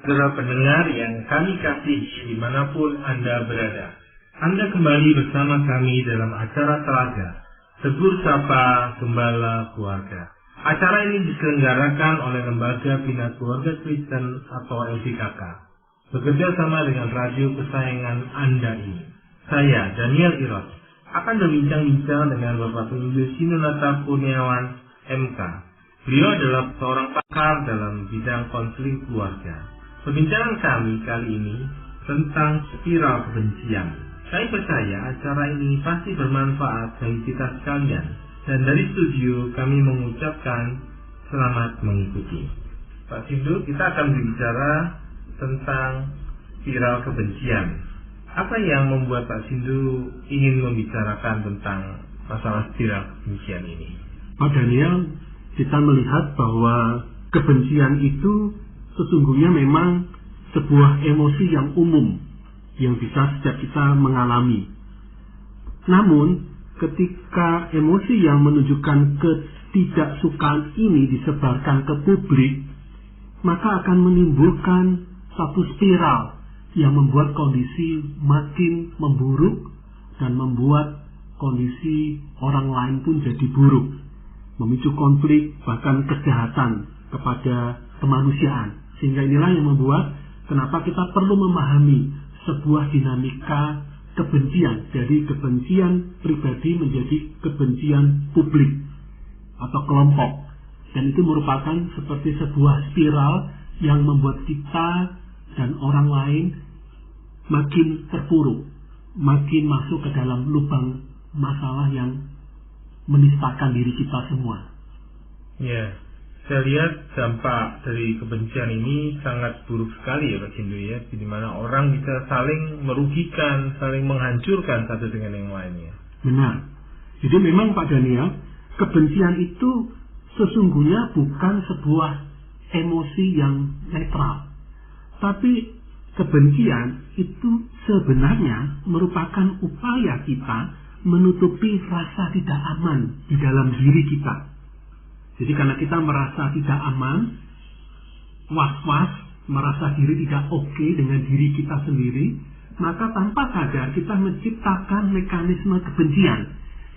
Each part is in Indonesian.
Saudara pendengar yang kami kasih dimanapun Anda berada, Anda kembali bersama kami dalam acara Telaga, Tegur Sapa Gembala Keluarga. Acara ini diselenggarakan oleh Lembaga Bina Keluarga Kristen atau LBKK, bekerja sama dengan radio kesayangan Anda ini. Saya, Daniel Iros, akan berbincang-bincang dengan Bapak Penginjil Sinunata Kurniawan, MK. Beliau adalah seorang pakar dalam bidang konseling keluarga. Perbincangan kami kali ini tentang spiral kebencian. Saya percaya acara ini pasti bermanfaat bagi kita sekalian. Dan dari studio kami mengucapkan selamat mengikuti. Pak Sindu, kita akan berbicara tentang spiral kebencian. Apa yang membuat Pak Sindu ingin membicarakan tentang masalah spiral kebencian ini? Pak Daniel, kita melihat bahwa kebencian itu sesungguhnya memang sebuah emosi yang umum yang bisa setiap kita mengalami. Namun, ketika emosi yang menunjukkan ketidaksukaan ini disebarkan ke publik, maka akan menimbulkan satu spiral yang membuat kondisi makin memburuk dan membuat kondisi orang lain pun jadi buruk, memicu konflik bahkan kejahatan kepada kemanusiaan. Sehingga inilah yang membuat kenapa kita perlu memahami sebuah dinamika kebencian, dari kebencian pribadi menjadi kebencian publik atau kelompok. Dan itu merupakan seperti sebuah spiral yang membuat kita dan orang lain makin terpuruk, makin masuk ke dalam lubang masalah yang menistakan diri kita semua. Ya, saya lihat dampak dari kebencian ini sangat buruk sekali ya Pak Sindu ya, di mana orang bisa saling merugikan, saling menghancurkan satu dengan yang lainnya. Benar. Jadi memang Pak Daniel, kebencian itu sesungguhnya bukan sebuah emosi yang netral. Tapi kebencian itu sebenarnya merupakan upaya kita menutupi rasa tidak aman di dalam diri kita. Jadi karena kita merasa tidak aman, was-was, merasa diri tidak oke dengan diri kita sendiri, maka tanpa sadar kita menciptakan mekanisme kebencian,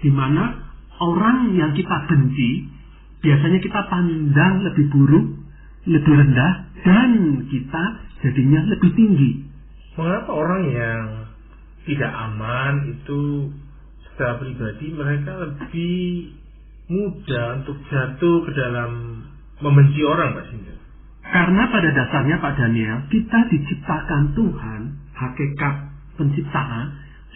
di mana orang yang kita benci, biasanya kita pandang lebih buruk, lebih rendah, dan kita jadinya lebih tinggi. Mengapa orang yang tidak aman itu secara pribadi mereka lebih mudah untuk jatuh ke dalam membenci orang, Pak Sindu? Karena pada dasarnya Pak Daniel, kita diciptakan Tuhan, hakikat penciptaan,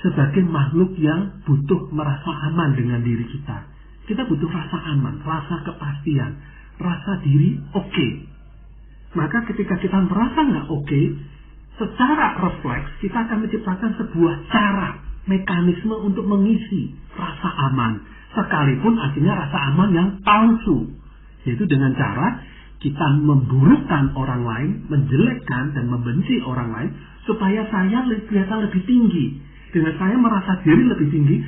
sebagai makhluk yang butuh merasa aman dengan diri kita. Kita butuh rasa aman, rasa kepastian, rasa diri oke. Maka ketika kita merasa nggak oke, secara refleks kita akan menciptakan sebuah cara, mekanisme untuk mengisi rasa aman, sekalipun artinya rasa aman yang palsu, yaitu dengan cara kita memburukkan orang lain, menjelekkan dan membenci orang lain, supaya saya kelihatan lebih tinggi. Dengan saya merasa diri lebih tinggi,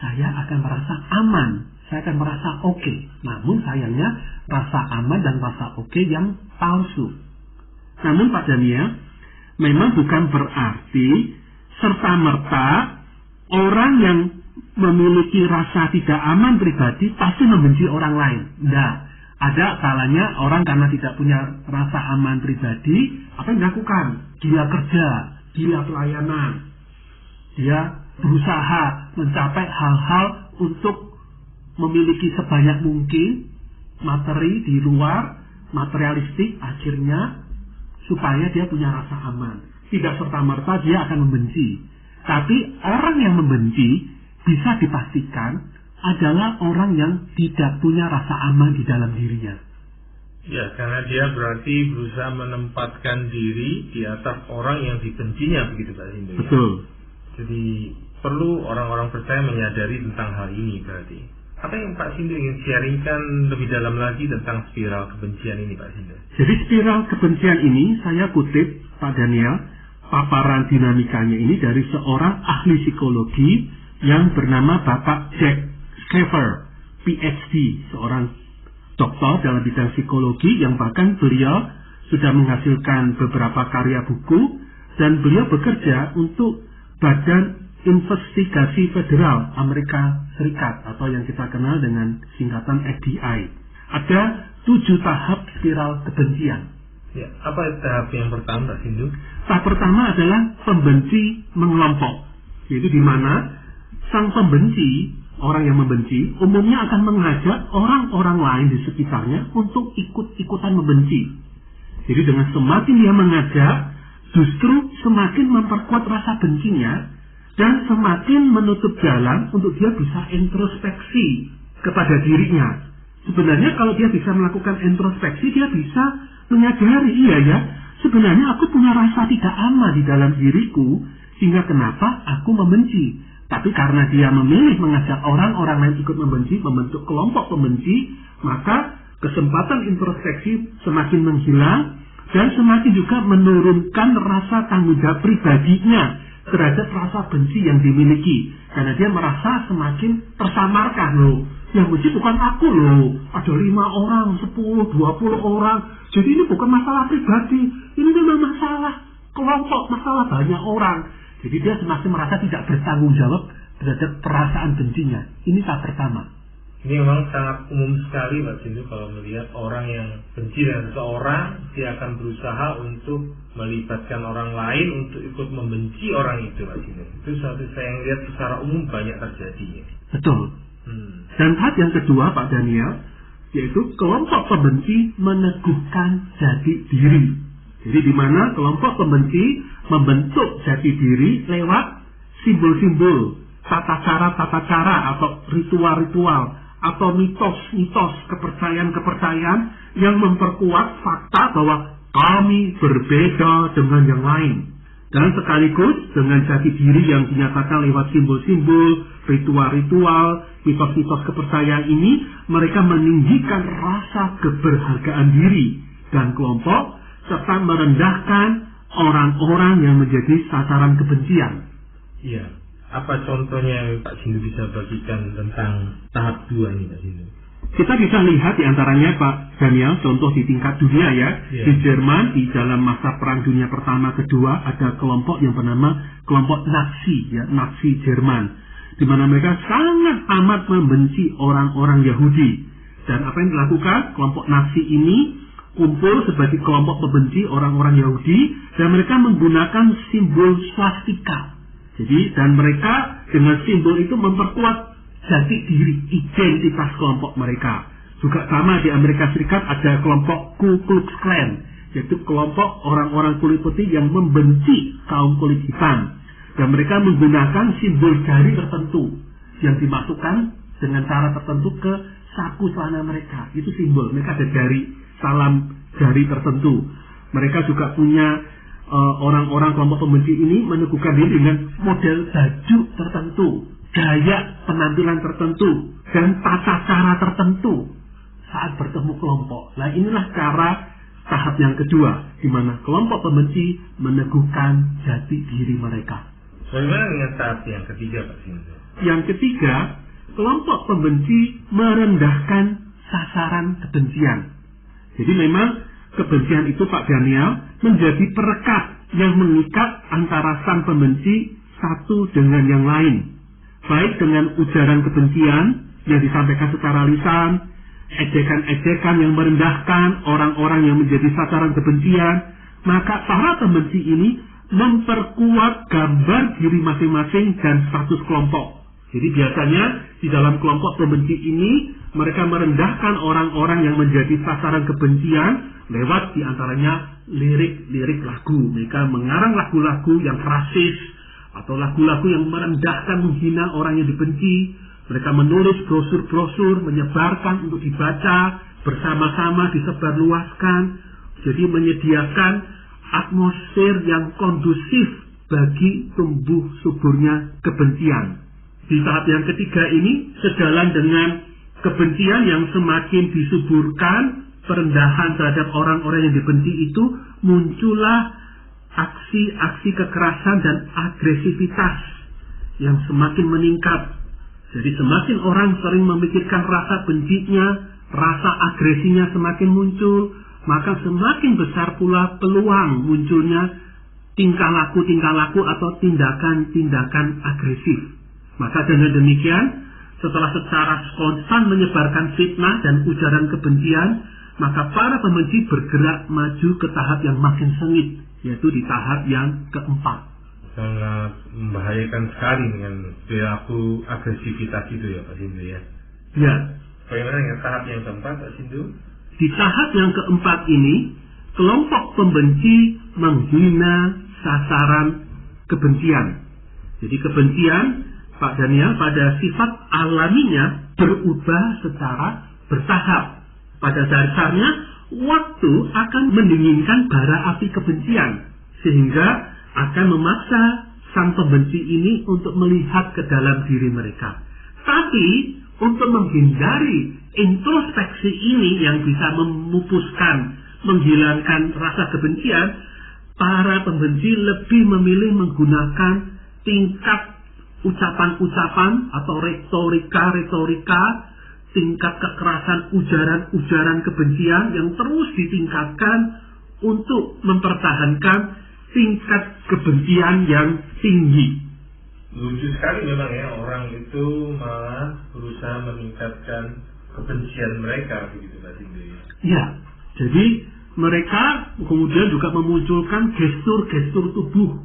saya akan merasa aman, saya akan merasa oke. Namun sayangnya rasa aman dan rasa oke yang palsu. Namun Pak Daniel, memang bukan berarti serta-merta orang yang memiliki rasa tidak aman pribadi pasti membenci orang lain. Nah, ada kalanya orang karena tidak punya rasa aman pribadi, apa yang dilakukan? Dia kerja, dia pelayanan, dia berusaha mencapai hal-hal untuk memiliki sebanyak mungkin materi di luar, materialistik, akhirnya supaya dia punya rasa aman. Tidak serta-merta dia akan membenci. Tapi orang yang membenci bisa dipastikan adalah orang yang tidak punya rasa aman di dalam dirinya. Ya, karena dia berarti berusaha menempatkan diri di atas orang yang dibencinya, begitu Pak Sindu. Betul. Jadi perlu orang-orang percaya menyadari tentang hal ini berarti. Apa yang Pak Sindu ingin sharingkan lebih dalam lagi tentang spiral kebencian ini, Pak Sindu? Jadi spiral kebencian ini saya kutip Pak Daniel, paparan dinamikanya ini dari seorang ahli psikologi yang bernama Bapak Jack Schaefer, PhD, seorang doktor dalam bidang psikologi yang bahkan beliau sudah menghasilkan beberapa karya buku, dan beliau bekerja untuk Badan Investigasi Federal Amerika Serikat atau yang kita kenal dengan singkatan FBI. Ada 7 tahap spiral kebencian. Ya, apa tahap yang pertama, Pak Sindu? Tahap pertama adalah pembenci mengelompok, yaitu di mana sang pembenci, orang yang membenci, umumnya akan mengajak orang-orang lain di sekitarnya untuk ikut-ikutan membenci. Jadi dengan semakin dia mengajak, justru semakin memperkuat rasa bencinya dan semakin menutup jalan untuk dia bisa introspeksi kepada dirinya. Sebenarnya kalau dia bisa melakukan introspeksi, dia bisa menyadari, iya ya, sebenarnya aku punya rasa tidak aman di dalam diriku, sehingga kenapa aku membenci. Tapi karena dia memilih mengajak orang-orang lain ikut membenci, membentuk kelompok pembenci, maka kesempatan introspeksi semakin menghilang dan semakin juga menurunkan rasa tanggung jawab pribadinya terhadap rasa benci yang dimiliki. Karena dia merasa semakin tersamarkan, loh. Yang benci bukan aku, loh. Ada 5 orang, 10, 20 orang. Jadi ini bukan masalah pribadi. Ini memang masalah kelompok, masalah banyak orang. Jadi dia semakin merasa tidak bertanggung jawab terhadap perasaan bencinya. Ini tahap pertama. Ini memang sangat umum sekali, Pak Sindu, kalau melihat orang yang benci dengan seseorang, dia akan berusaha untuk melibatkan orang lain untuk ikut membenci orang itu, Pak Sindu. Itu satu saya yang lihat secara umum banyak terjadi. Betul. Dan tahap yang kedua, Pak Daniel, yaitu kelompok pembenci meneguhkan jati diri. Jadi di mana kelompok pembenci membentuk jati diri lewat simbol-simbol, tata cara atau ritual-ritual atau mitos-mitos, kepercayaan-kepercayaan yang memperkuat fakta bahwa kami berbeda dengan yang lain. Dan sekaligus dengan jati diri yang dinyatakan lewat simbol-simbol, ritual-ritual, mitos-mitos kepercayaan ini, mereka meninggikan rasa keberhargaan diri dan kelompok, serta merendahkan orang-orang yang menjadi sasaran kebencian. Iya. Apa contohnya yang Pak Sindu bisa bagikan tentang tahap 2 ini, Pak Sindu? Kita bisa lihat diantaranya, Pak Daniel, contoh di tingkat dunia ya. Di Jerman, di dalam masa Perang Dunia Pertama, Kedua, ada kelompok yang bernama kelompok Nazi, ya, Nazi Jerman, di mana mereka sangat amat membenci orang-orang Yahudi. Dan apa yang dilakukan? Kelompok Nazi ini kumpul sebagai kelompok pembenci orang-orang Yahudi, dan mereka menggunakan simbol swastika. Jadi, dan mereka dengan simbol itu memperkuat jati diri, identitas kelompok mereka. Juga sama di Amerika Serikat ada kelompok Ku Klux Klan, yaitu kelompok orang-orang kulit putih yang membenci kaum kulit hitam. Dan mereka menggunakan simbol jari tertentu yang dimasukkan dengan cara tertentu ke saku celana mereka. Itu simbol, mereka ada jari, salam jari tertentu. Mereka juga punya orang-orang kelompok pembenci ini meneguhkan diri dengan model baju tertentu, gaya penampilan tertentu, dan tata cara tertentu saat bertemu kelompok. Nah, inilah cara tahap yang kedua, di mana kelompok pembenci meneguhkan jati diri mereka. Bagaimana dengan tahap yang ketiga, Pak Sindu? Yang ketiga, kelompok pembenci merendahkan sasaran kebencian. Jadi memang kebencian itu, Pak Daniel, menjadi perekat yang mengikat antara sang pembenci satu dengan yang lain. Baik dengan ujaran kebencian yang disampaikan secara lisan, ejekan-ejekan yang merendahkan orang-orang yang menjadi sasaran kebencian, maka para pembenci ini memperkuat gambar diri masing-masing dan status kelompok. Jadi biasanya di dalam kelompok pembenci ini mereka merendahkan orang-orang yang menjadi sasaran kebencian lewat diantaranya lirik-lirik lagu. Mereka mengarang lagu-lagu yang rasis atau lagu-lagu yang merendahkan, menghina orang yang dibenci. Mereka menulis brosur-brosur, menyebarkan untuk dibaca bersama-sama, disebarluaskan. Jadi menyediakan atmosfer yang kondusif bagi tumbuh suburnya kebencian. Di tahap yang ketiga ini, sejalan dengan kebencian yang semakin disuburkan, perendahan terhadap orang-orang yang dibenci itu, muncullah aksi-aksi kekerasan dan agresivitas yang semakin meningkat. Jadi semakin orang sering memikirkan rasa bencinya, rasa agresinya semakin muncul, maka semakin besar pula peluang munculnya tingkah laku atau tindakan-tindakan agresif. Maka dengan demikian, setelah secara konstan menyebarkan fitnah dan ujaran kebencian, maka para pembenci bergerak maju ke tahap yang makin sengit, yaitu di tahap yang keempat. Sangat membahayakan sekali dengan perilaku agresivitas itu ya Pak Sindu ya. Ya. Bagaimana dengan tahap yang keempat Pak Sindu? Di tahap yang keempat ini, kelompok pembenci menghina sasaran kebencian. Jadi kebencian, Pak Daniel, pada sifat alaminya berubah secara bertahap. Pada dasarnya, waktu akan mendinginkan bara api kebencian, sehingga akan memaksa sang pembenci ini untuk melihat ke dalam diri mereka. Tapi, untuk menghindari introspeksi ini yang bisa memupuskan, menghilangkan rasa kebencian, para pembenci lebih memilih menggunakan tingkat ucapan-ucapan atau retorika, tingkat kekerasan ujaran kebencian yang terus ditingkatkan untuk mempertahankan tingkat kebencian yang tinggi. Lucu sekali memang ya, orang itu malah berusaha meningkatkan kebencian mereka begitu Pak Sindu ya. Ya, jadi mereka kemudian juga memunculkan gestur-gestur tubuh,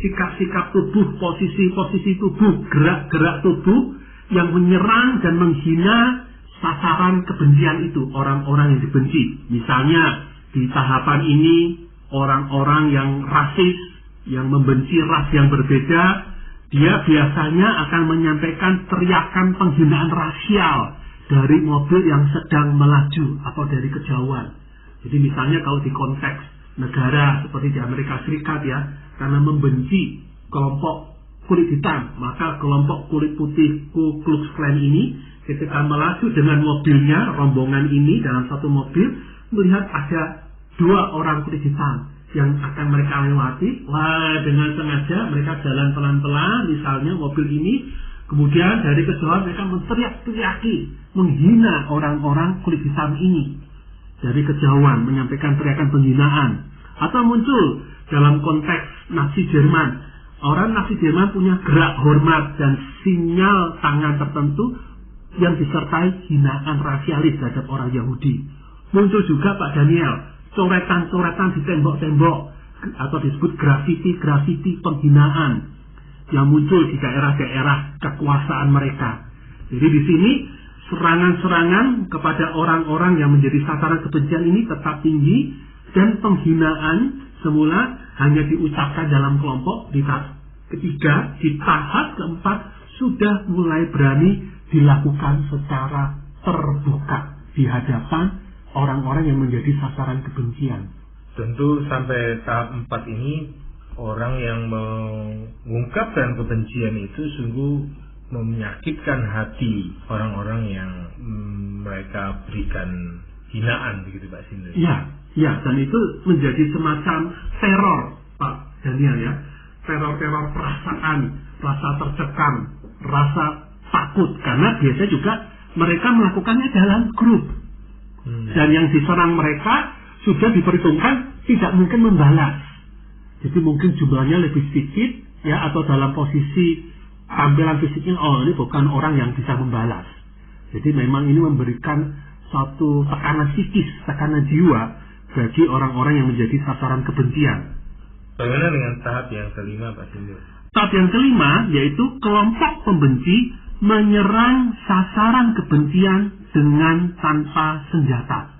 sikap-sikap tubuh, posisi-posisi tubuh, gerak-gerak tubuh yang menyerang dan menghina sasaran kebencian itu, orang-orang yang dibenci. Misalnya di tahapan ini orang-orang yang rasis, yang membenci ras yang berbeda, dia biasanya akan menyampaikan teriakan penghinaan rasial dari mobil yang sedang melaju atau dari kejauhan. Jadi misalnya kalau di konteks negara seperti di Amerika Serikat ya, karena membenci kelompok kulit hitam, maka kelompok kulit putih Ku Klux Klan ini ketika melaju dengan mobilnya, rombongan ini dalam satu mobil, melihat ada dua orang kulit hitam yang akan mereka lewati, dengan sengaja mereka jalan pelan-pelan, misalnya mobil ini, kemudian dari kejauhan mereka menteriak-teriaki, menghina orang-orang kulit hitam ini. Dari kejauhan menyampaikan teriakan penghinaan. Atau muncul dalam konteks Nazi Jerman, orang Nazi Jerman punya gerak hormat dan sinyal tangan tertentu yang disertai hinaan rasialis terhadap orang Yahudi. Muncul juga Pak Daniel, coretan-coretan di tembok-tembok atau disebut grafiti penghinaan yang muncul di daerah-daerah kekuasaan mereka. Jadi di sini serangan-serangan kepada orang-orang yang menjadi sasaran kebencian ini tetap tinggi, dan penghinaan semula hanya diucapkan dalam kelompok. Di tahap ketiga, di tahap keempat sudah mulai berani dilakukan secara terbuka di hadapan orang-orang yang menjadi sasaran kebencian. Tentu sampai tahap 4 ini, orang yang mengungkapkan kebencian itu sungguh menyakitkan hati orang-orang yang mereka berikan hinaan begitu Pak Sindu. Ya, dan itu menjadi semacam teror Pak Daniel ya. Teror-teror perasaan, rasa tercekam, rasa takut, karena biasanya juga mereka melakukannya dalam grup. Dan yang diserang mereka sudah diperhitungkan tidak mungkin membalas. Jadi mungkin jumlahnya lebih sedikit ya, atau dalam posisi tampilan fisiknya, ini bukan orang yang bisa membalas. Jadi memang ini memberikan suatu tekanan psikis, tekanan jiwa bagi orang-orang yang menjadi sasaran kebencian. Bagaimana dengan tahap yang kelima Pak Sindu? Tahap yang kelima yaitu kelompok pembenci menyerang sasaran kebencian dengan tanpa senjata.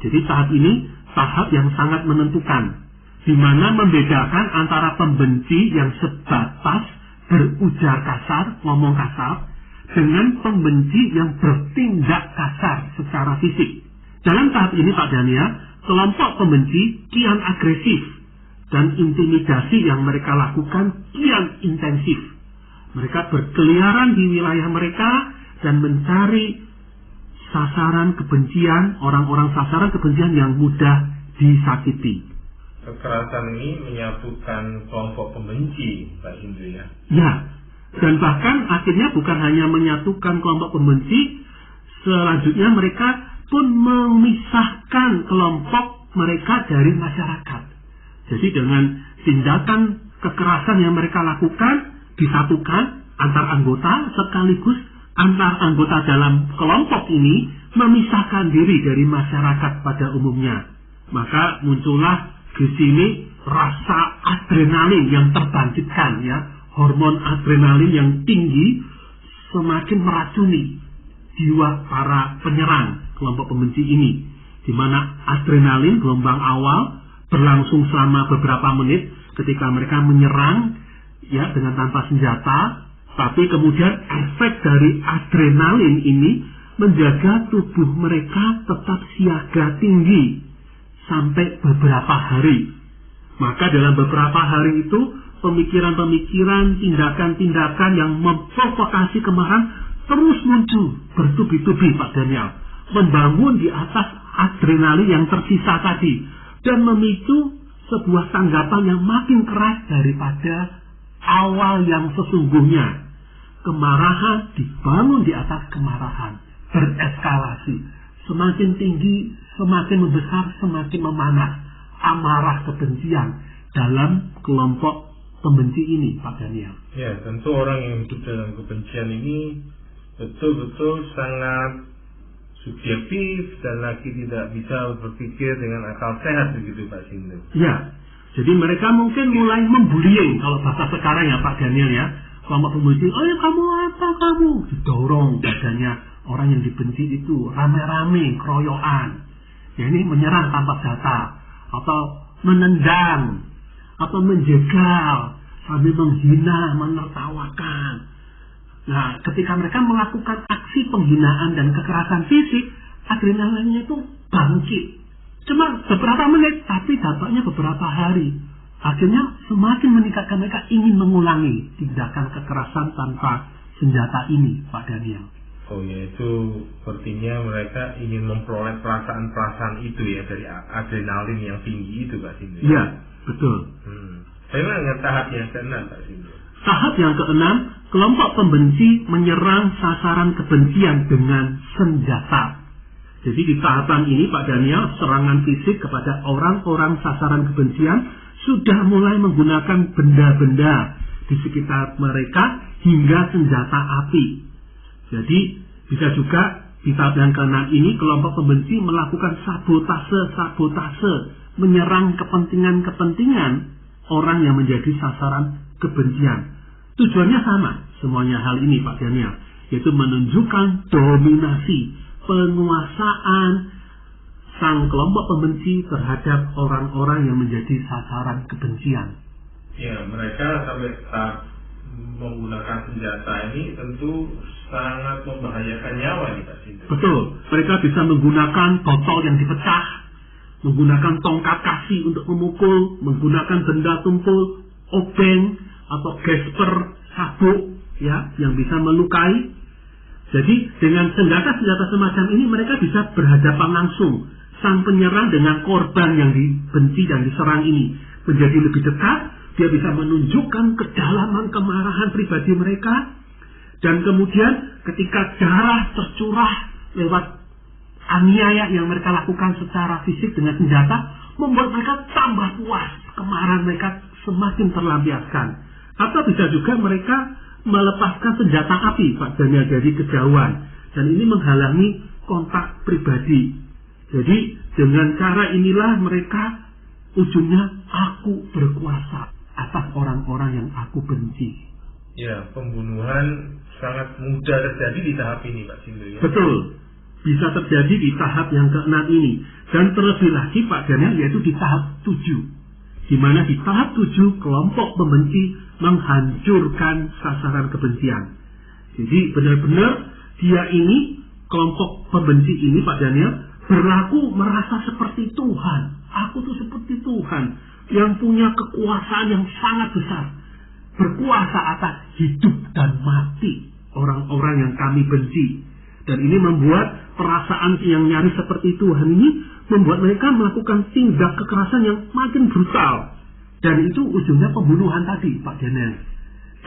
Jadi tahap ini tahap yang sangat menentukan, di mana membedakan antara pembenci yang sebatas berujar kasar, ngomong kasar, dengan pembenci yang bertindak kasar secara fisik. Dalam tahap ini Pak Daniel, kelompok pembenci kian agresif dan intimidasi yang mereka lakukan kian intensif. Mereka berkeliaran di wilayah mereka dan mencari sasaran kebencian, orang-orang sasaran kebencian yang mudah disakiti. Kekerasan ini menyatukan kelompok pembenci Pak Sindu ya? Ya, dan bahkan akhirnya bukan hanya menyatukan kelompok pembenci, selanjutnya mereka pun memisahkan kelompok mereka dari masyarakat. Jadi dengan tindakan kekerasan yang mereka lakukan, disatukan antar anggota, sekaligus antar anggota dalam kelompok ini memisahkan diri dari masyarakat pada umumnya. Maka muncullah di sini rasa adrenalin yang terbangkitkan, ya, hormon adrenalin yang tinggi semakin meracuni jiwa para penyerang kelompok pembenci ini, di mana adrenalin gelombang awal berlangsung selama beberapa menit ketika mereka menyerang, ya, dengan tanpa senjata, tapi kemudian efek dari adrenalin ini menjaga tubuh mereka tetap siaga tinggi sampai beberapa hari. Maka dalam beberapa hari itu pemikiran-pemikiran, tindakan-tindakan yang memprovokasi kemarahan terus muncul bertubi-tubi, Pak Daniel, membangun di atas adrenalin yang tersisa tadi dan memicu sebuah tanggapan yang makin keras daripada awal yang sesungguhnya. Kemarahan dibangun di atas kemarahan, bereskalasi, semakin tinggi, semakin membesar, semakin memanas amarah kebencian dalam kelompok pembenci ini, Pak Daniel. Ya, tentu orang yang hidup dalam kebencian ini betul-betul sangat subjektif dan lagi tidak bisa berpikir dengan akal sehat, begitu Pak Sindu. Ya, jadi mereka mungkin mulai membullying, kalau bahasa sekarang ya Pak Daniel, ya, kelompok pembenci, oh ya kamu apa kamu, didorong badannya orang yang dibenci itu rame-rame, keroyokan, ya, ini menyerang tanpa senjata atau menendang atau menjegal sambil menghina, menertawakan. Nah, ketika mereka melakukan aksi penghinaan dan kekerasan fisik, adrenalinnya itu bangkit. Cuma beberapa menit, tapi dampaknya beberapa hari. Akhirnya semakin meningkatkan, mereka ingin mengulangi tindakan kekerasan tanpa senjata ini, Pak Daniel. Oh ya, itu sepertinya mereka ingin memperoleh perasaan-perasaan itu ya, dari adrenalin yang tinggi itu, Pak Sindu. Iya, betul. Bagaimana dengan tahap yang keenam, Pak Sindu? Tahap yang keenam, kelompok pembenci menyerang sasaran kebencian dengan senjata. Jadi di tahapan ini, Pak Daniel, serangan fisik kepada orang-orang sasaran kebencian sudah mulai menggunakan benda-benda di sekitar mereka hingga senjata api. Jadi bisa juga di tahap yang keenam ini kelompok pembenci melakukan sabotase, menyerang kepentingan-kepentingan orang yang menjadi sasaran kebencian. Tujuannya sama semuanya hal ini, Pak Daniel, yaitu menunjukkan dominasi, penguasaan sang kelompok pembenci terhadap orang-orang yang menjadi sasaran kebencian. Ya, mereka sampai tahap menggunakan senjata ini tentu sangat membahayakan nyawa nih, Pak Sindu. Betul, mereka bisa menggunakan botol yang dipecah, menggunakan tongkat kasih untuk memukul, menggunakan benda tumpul, obeng atau gesper, sabuk, ya, yang bisa melukai. Jadi dengan senjata-senjata semacam ini mereka bisa berhadapan langsung. Sang penyerang dengan korban yang dibenci dan diserang ini menjadi lebih dekat. Dia bisa menunjukkan kedalaman kemarahan pribadi mereka. Dan kemudian ketika darah tercurah lewat aniaya yang mereka lakukan secara fisik dengan senjata, membuat mereka tambah puas. Kemarahan mereka semakin terlampiaskan. Atau bisa juga mereka melepaskan senjata api, Pak Daniel, dari kejauhan. Dan ini menghalangi kontak pribadi. Jadi dengan cara inilah mereka ujungnya aku berkuasa atas orang-orang yang aku benci. Ya, pembunuhan sangat mudah terjadi di tahap ini, Pak Sindu, ya? Betul, bisa terjadi di tahap yang keenam ini. Dan terlebih lagi, Pak Daniel, yaitu di tahap 7. Di mana di tahap 7 kelompok pembenci menghancurkan sasaran kebencian. Jadi benar-benar dia ini, kelompok pembenci ini, Pak Daniel, berlaku merasa seperti Tuhan. Aku tuh seperti Tuhan yang punya kekuasaan yang sangat besar, berkuasa atas hidup dan mati orang-orang yang kami benci. Dan ini membuat perasaan yang nyaris seperti Tuhan ini membuat mereka melakukan tindak kekerasan yang makin brutal. Dan itu ujungnya pembunuhan tadi, Pak Daniel.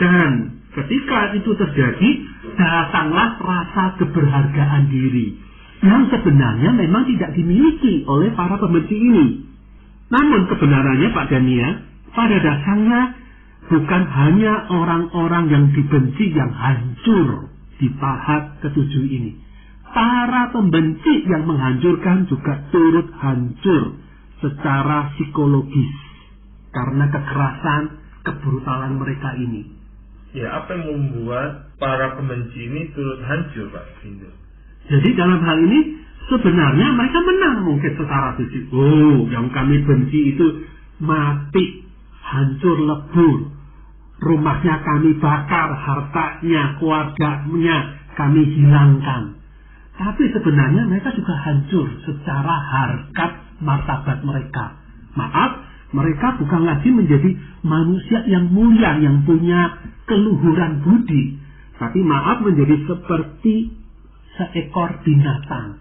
Dan ketika itu terjadi, datanglah rasa keberhargaan diri, yang sebenarnya memang tidak dimiliki oleh para pembenci ini. Namun kebenarannya Pak Daniel, pada dasarnya bukan hanya orang-orang yang dibenci yang hancur di tahap ketujuh ini. Para pembenci yang menghancurkan juga turut hancur secara psikologis karena kekerasan, kebrutalan mereka ini. Ya, apa yang membuat para pembenci ini turut hancur, Pak Sindu? Jadi dalam hal ini sebenarnya mereka menang mungkin secara fisik. Oh, yang kami benci itu mati, hancur lebur. Rumahnya kami bakar, hartanya, keluarganya kami hilangkan. Tapi sebenarnya mereka juga hancur secara harkat martabat mereka. Maaf, mereka bukan lagi menjadi manusia yang mulia, yang punya keluhuran budi. Tapi maaf, menjadi seperti seekor binatang.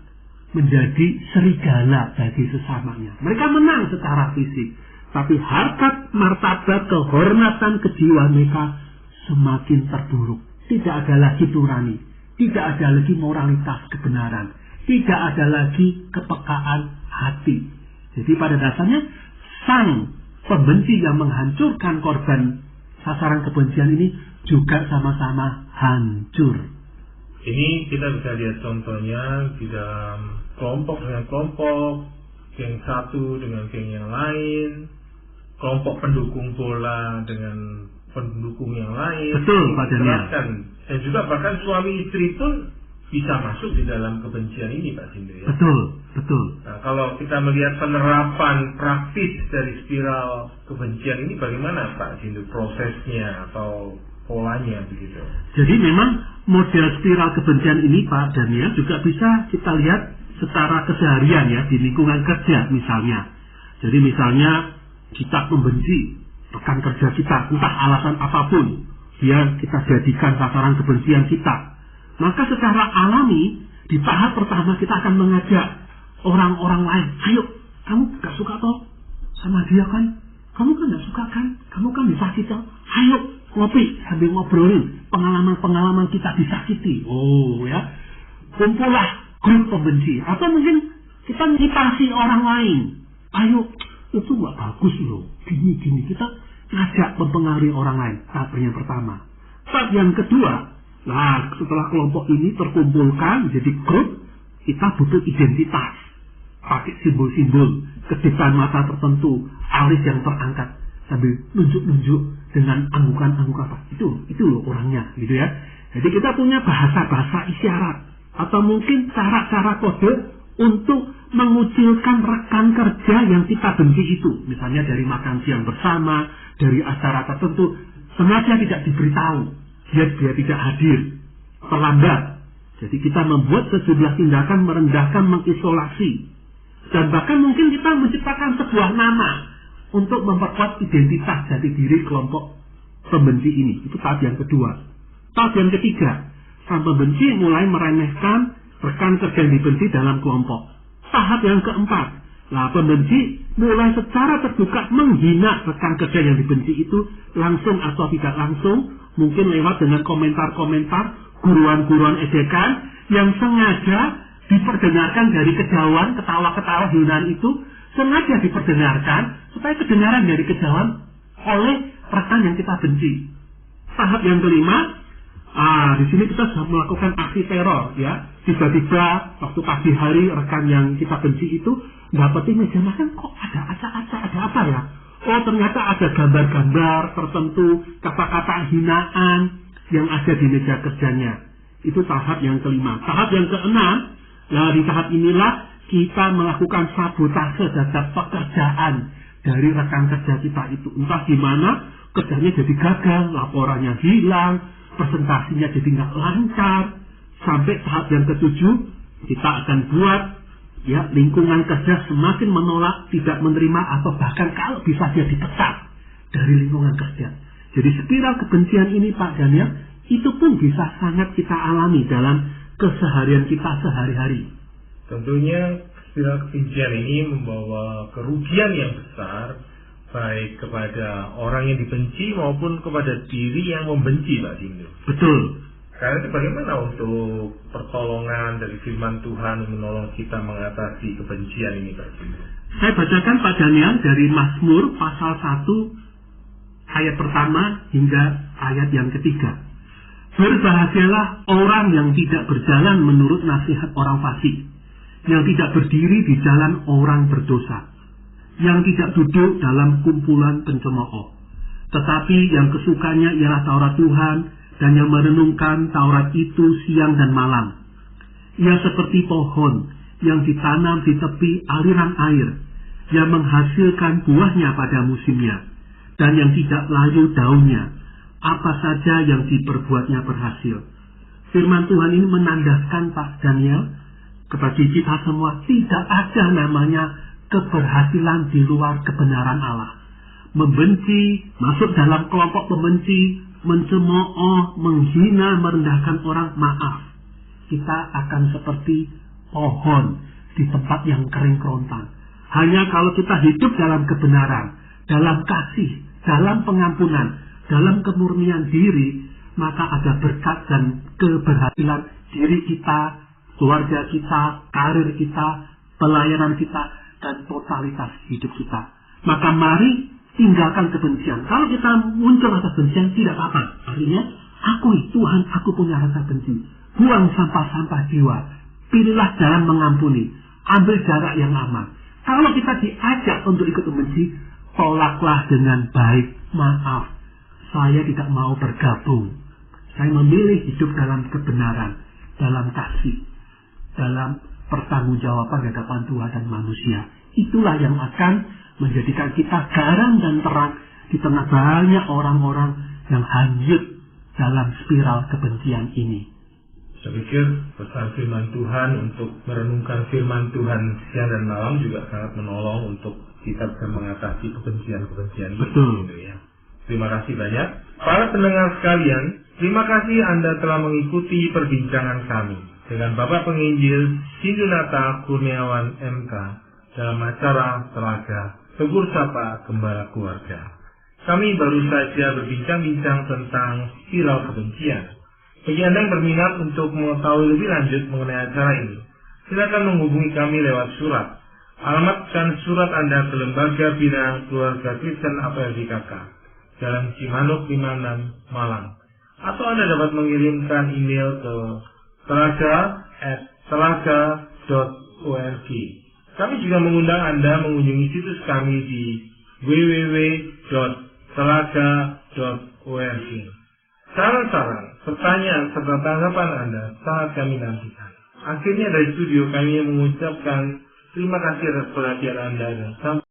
Menjadi serigala bagi sesamanya. Mereka menang secara fisik. Tapi harkat, martabat, kehormatan, kejiwaan mereka semakin terburuk. Tidak ada lagi nurani. Tidak ada lagi moralitas kebenaran. Tidak ada lagi kepekaan hati. Jadi pada dasarnya sang pembenci yang menghancurkan korban sasaran kebencian ini juga sama-sama hancur. Ini kita bisa lihat contohnya di dalam kelompok dengan kelompok, geng satu dengan geng yang lain, kelompok pendukung bola dengan pendukung yang lain. Betul, Pak Daniel. Dan juga bahkan suami istri pun bisa masuk di dalam kebencian ini, Pak Sindu, ya. Betul. Nah, kalau kita melihat penerapan praktis dari spiral kebencian ini, bagaimana Pak Sindu prosesnya atau polanya begitu? Jadi memang model spiral kebencian ini, Pak Daniel, juga bisa kita lihat secara keseharian ya, di lingkungan kerja misalnya. Jadi misalnya kita membenci rekan kerja kita, entah alasan apapun, dia kita jadikan sasaran kebencian kita. Maka secara alami, di tahap pertama kita akan mengajak orang-orang lain, ayo, kamu gak suka toh sama dia kan? Kamu kan gak suka kan? Kamu kan disakiti toh? Ayo, ngopi sambil ngobrolin pengalaman-pengalaman kita disakiti. Oh ya, kumpullah grup pembenci. Atau mungkin kita ngitasi orang lain. Ayo, itu gak bagus loh, gini-gini. Kita ngajak mempengaruhi orang lain. Tahap yang pertama. Tahap yang kedua, nah setelah kelompok ini terkumpulkan jadi grup, kita butuh identitas. Pakai simbol-simbol, kedepan mata tertentu, alis yang terangkat, sambil nunjuk-nunjuk dengan anggukan-anggukan apa. Itu loh orangnya, gitu ya. Jadi kita punya bahasa-bahasa isyarat. Atau mungkin cara-cara kode untuk mengucilkan rekan kerja yang kita benci itu. Misalnya dari makan siang bersama, dari acara tertentu, sengaja tidak diberitahu, dia tidak hadir, terlambat. Jadi kita membuat sejumlah tindakan merendahkan, mengisolasi. Dan bahkan mungkin kita menciptakan sebuah nama untuk memperkuat identitas jati diri kelompok pembenci ini. Itu tahap yang kedua. Tahap yang ketiga, sang pembenci mulai meremehkan rekan kerja yang dibenci dalam kelompok. Tahap yang keempat, pembenci mulai secara terbuka menghina rekan kerja yang dibenci itu langsung atau tidak langsung, mungkin lewat dengan komentar-komentar, guruan-guruan ejekan yang sengaja diperdengarkan dari kejauhan, ketawa-ketawa hinaan itu sengaja diperdengarkan supaya kedengaran dari kejauhan oleh rekan yang kita benci. Tahap yang kelima, di sini kita sudah melakukan aksi teror, ya. Tiba-tiba waktu pagi hari rekan yang kita benci itu dapetin meja makan, kok ada acak-acak, ada apa ya? Oh, ternyata ada gambar-gambar tertentu, kata-kata hinaan yang ada di meja kerjanya. Itu tahap yang kelima. Tahap yang keenam, di tahap inilah kita melakukan sabotase terhadap pekerjaan dari rekan kerja kita itu. Entah gimana, kerjanya jadi gagal, laporannya hilang, presentasinya jadi nggak lancar. Sampai tahap yang ketujuh, kita akan buat ya lingkungan kerja semakin menolak, tidak menerima, atau bahkan kalau bisa dia dipecat dari lingkungan kerja. Jadi spiral kebencian ini, Pak Daniel, itu pun bisa sangat kita alami dalam keseharian kita sehari-hari. Tentunya spiral kebencian ini membawa kerugian yang besar, baik kepada orang yang dibenci maupun kepada diri yang membenci, Pak Sindu. Betul. Karena itu bagaimana untuk pertolongan dari firman Tuhan yang menolong kita mengatasi kebencian ini, Pak Jimmy? Saya bacakan Pak Daniel dari Mazmur pasal 1 ayat pertama hingga ayat yang ketiga. Berbahagialah orang yang tidak berjalan menurut nasihat orang fasik, yang tidak berdiri di jalan orang berdosa, yang tidak duduk dalam kumpulan pencemooh, tetapi yang kesukanya ialah Taurat Tuhan, dan yang merenungkan Taurat itu siang dan malam. Ia seperti pohon yang ditanam di tepi aliran air, yang menghasilkan buahnya pada musimnya, dan yang tidak layu daunnya. Apa saja yang diperbuatnya berhasil. Firman Tuhan ini menandaskan Pak Daniel kepada kita semua, tidak ada namanya keberhasilan di luar kebenaran Allah. Membenci, masuk dalam kelompok pembenci, mencemooh, menghina, merendahkan orang, maaf. Kita akan seperti pohon di tempat yang kering kerontang. Hanya kalau kita hidup dalam kebenaran, dalam kasih, dalam pengampunan, dalam kemurnian diri, maka ada berkat dan keberhasilan diri kita, keluarga kita, karir kita, pelayanan kita, dan totalitas hidup kita. Maka mari tinggalkan kebencian. Kalau kita muncul rasa kebencian, tidak apa-apa. Artinya, akui Tuhan, aku punya rasa benci. Buang sampah-sampah jiwa. Pilihlah jalan mengampuni. Ambil jarak yang aman. Kalau kita diajak untuk ikut membenci, tolaklah dengan baik. Maaf, saya tidak mau bergabung. Saya memilih hidup dalam kebenaran, dalam kasih, dalam pertanggungjawaban di hadapan Tuhan dan manusia. Itulah yang akan menjadikan kita garam dan terang di tengah banyak orang-orang yang hanyut dalam spiral kebencian ini. Saya pikir pesan firman Tuhan untuk merenungkan firman Tuhan siang dan malam juga sangat menolong untuk kita bisa mengatasi kebencian-kebencian. Betul. Gitu ya. Terima kasih banyak. Para pendengar sekalian, terima kasih Anda telah mengikuti perbincangan kami dengan Bapak Penginjil Sindunata Kurniawan MK dalam acara Telaga Tegur Sapa Gembala Keluarga. Kami baru saja berbincang-bincang tentang spiral kebencian. Bagi Anda yang berminat untuk mengetahui lebih lanjut mengenai acara ini, silakan menghubungi kami lewat surat. Alamatkan surat Anda ke Lembaga Bina Keluarga Kristen APLDKK, Jalan Cimanuk 56, Malang. Atau Anda dapat mengirimkan email ke telaga@telaga.org. Kami juga mengundang Anda mengunjungi situs kami di www.telaga.org. Saran-saran, pertanyaan, serta tanggapan Anda sangat kami nantikan. Akhirnya dari studio kami mengucapkan terima kasih atas perhatian Anda dan sampai